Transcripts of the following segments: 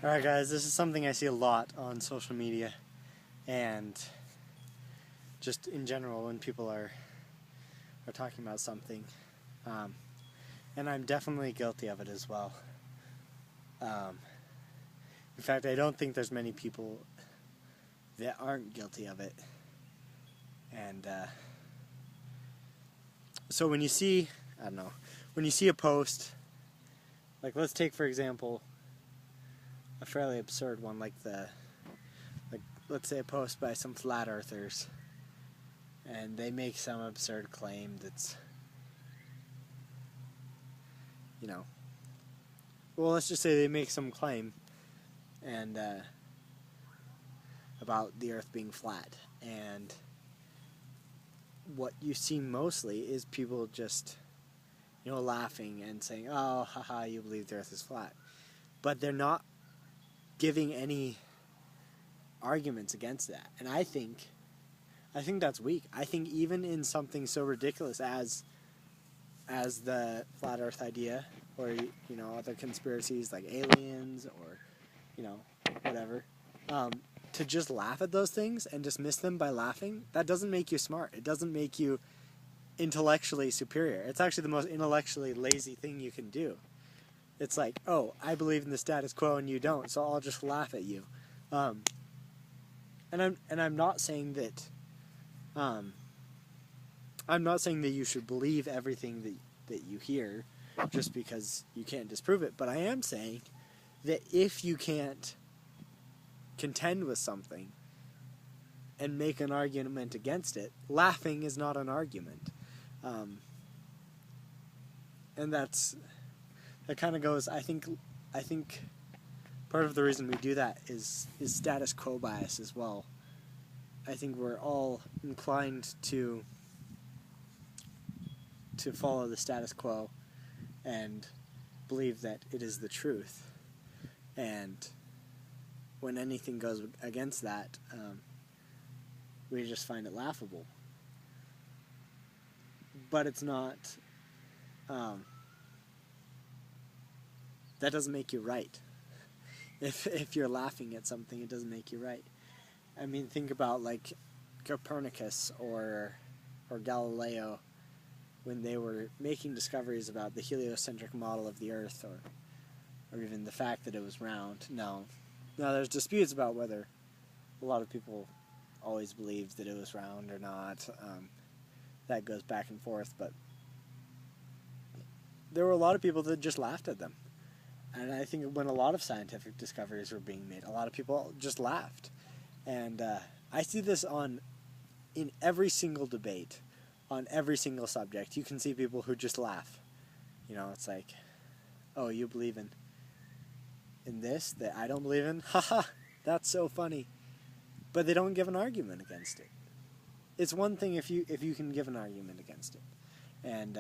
Alright guys, this is something I see a lot on social media and just in general when people are talking about something. And I'm definitely guilty of it as well. In fact, I don't think there's many people that aren't guilty of it. And so when you see, when you see a post, like let's take for example a fairly absurd one, like let's say a post by some flat earthers, and they make some absurd claim that's, well, let's just say they make some claim and about the earth being flat, and what you see mostly is people just laughing and saying, oh, haha, you believe the earth is flat, but they're not giving any arguments against that. And I think that's weak. I think even in something so ridiculous as the flat earth idea, or other conspiracies like aliens, or whatever, to just laugh at those things and dismiss them by laughing, that doesn't make you smart. It doesn't make you intellectually superior. It's actually the most intellectually lazy thing you can do. It's like, oh, I believe in the status quo and you don't, so I'll just laugh at you. And I'm not saying that you should believe everything that you hear just because you can't disprove it, but I am saying that if you can't contend with something and make an argument against it, laughing is not an argument. And that kind of goes, I think part of the reason we do that is status quo bias as well. I think we're all inclined to follow the status quo and believe that it is the truth. And when anything goes against that, we just find it laughable. But it's not, that doesn't make you right. If you're laughing at something, it doesn't make you right. I mean, think about like Copernicus or Galileo, when they were making discoveries about the heliocentric model of the Earth, or even the fact that it was round. Now there's disputes about whether a lot of people always believed that it was round or not. That goes back and forth, but there were a lot of people that just laughed at them. And I think when a lot of scientific discoveries were being made, a lot of people just laughed. And I see this in every single debate, on every single subject. You can see people who just laugh. It's like, oh, you believe in this that I don't believe in? Haha, that's so funny. But they don't give an argument against it. It's one thing if you can give an argument against it, and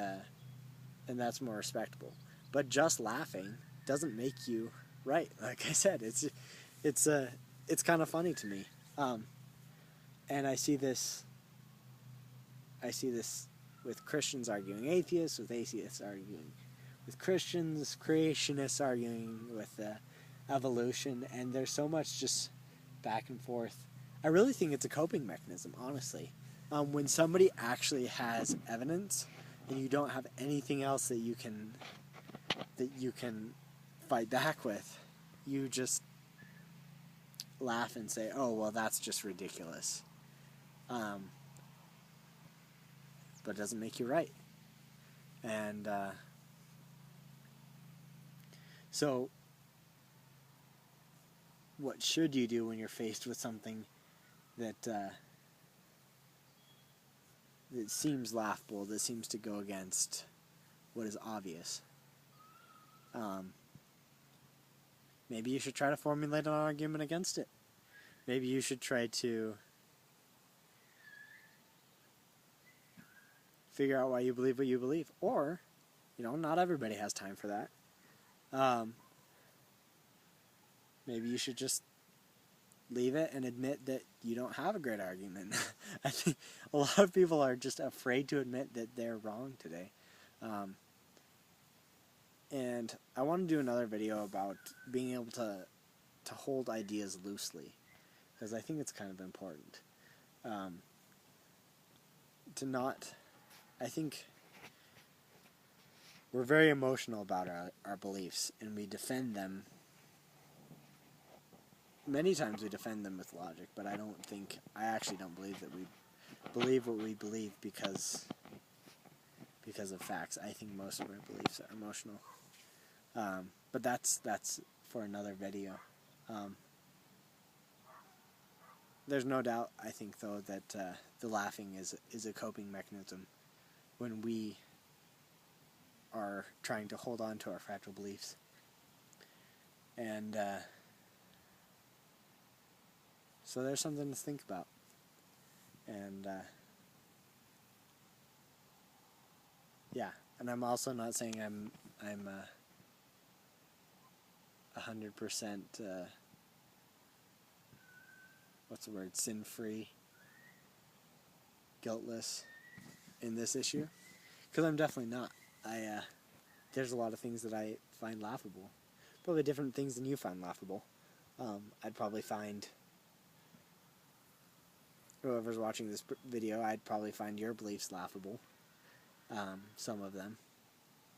that's more respectable. But just laughing doesn't make you right. Like I said, it's kind of funny to me, and I see this with Christians arguing atheists, with atheists arguing with Christians, creationists arguing with evolution, and there's so much just back and forth. I really think it's a coping mechanism, honestly. When somebody actually has evidence and you don't have anything else that you can fight back with, you just laugh and say, oh, well, that's just ridiculous. But it doesn't make you right. And so what should you do when you're faced with something that seems laughable, that seems to go against what is obvious? Maybe you should try to formulate an argument against it. Maybe you should try to figure out why you believe what you believe. Or, not everybody has time for that. Maybe you should just leave it and admit that you don't have a great argument. I think a lot of people are just afraid to admit that they're wrong today. And I want to do another video about being able to to hold ideas loosely, because I think it's kind of important. To not, I think we're very emotional about our beliefs, and we defend them. Many times we defend them with logic, but I actually don't believe that we believe what we believe because of facts. I think most of our beliefs are emotional. But that's for another video. There's no doubt, I think, though, that the laughing is a coping mechanism when we are trying to hold on to our fragile beliefs. And so there's something to think about. And yeah, and I'm also not saying I'm 100% what's the word, sin-free, guiltless in this issue, because I'm definitely not. There's a lot of things that I find laughable, probably different things than you find laughable. I'd probably find, whoever's watching this video, I'd probably find your beliefs laughable, some of them,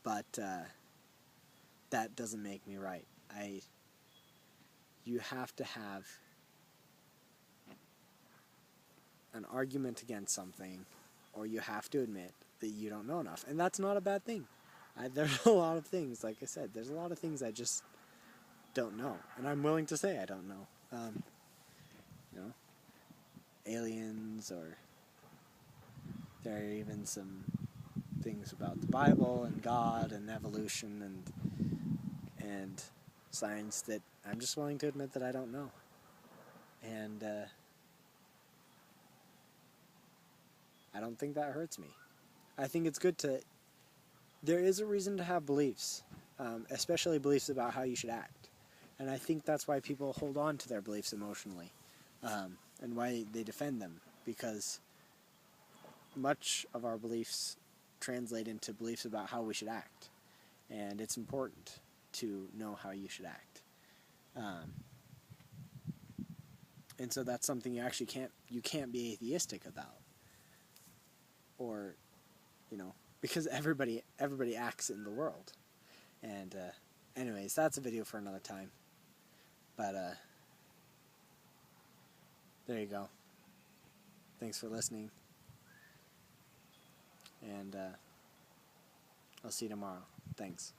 but that doesn't make me right. You have to have an argument against something, or you have to admit that you don't know enough, and that's not a bad thing. There's a lot of things, like I said, there's a lot of things I just don't know, and I'm willing to say I don't know. Aliens, or there are even some things about the Bible and God and evolution and science that I'm just willing to admit that I don't know. And I don't think that hurts me. I think it's good there is a reason to have beliefs, especially beliefs about how you should act. And I think that's why people hold on to their beliefs emotionally, and why they defend them, because much of our beliefs translate into beliefs about how we should act. And it's important to know how you should act. And so that's something you can't be atheistic about. Or, because everybody acts in the world. And anyways, that's a video for another time. But there you go. Thanks for listening. And I'll see you tomorrow. Thanks.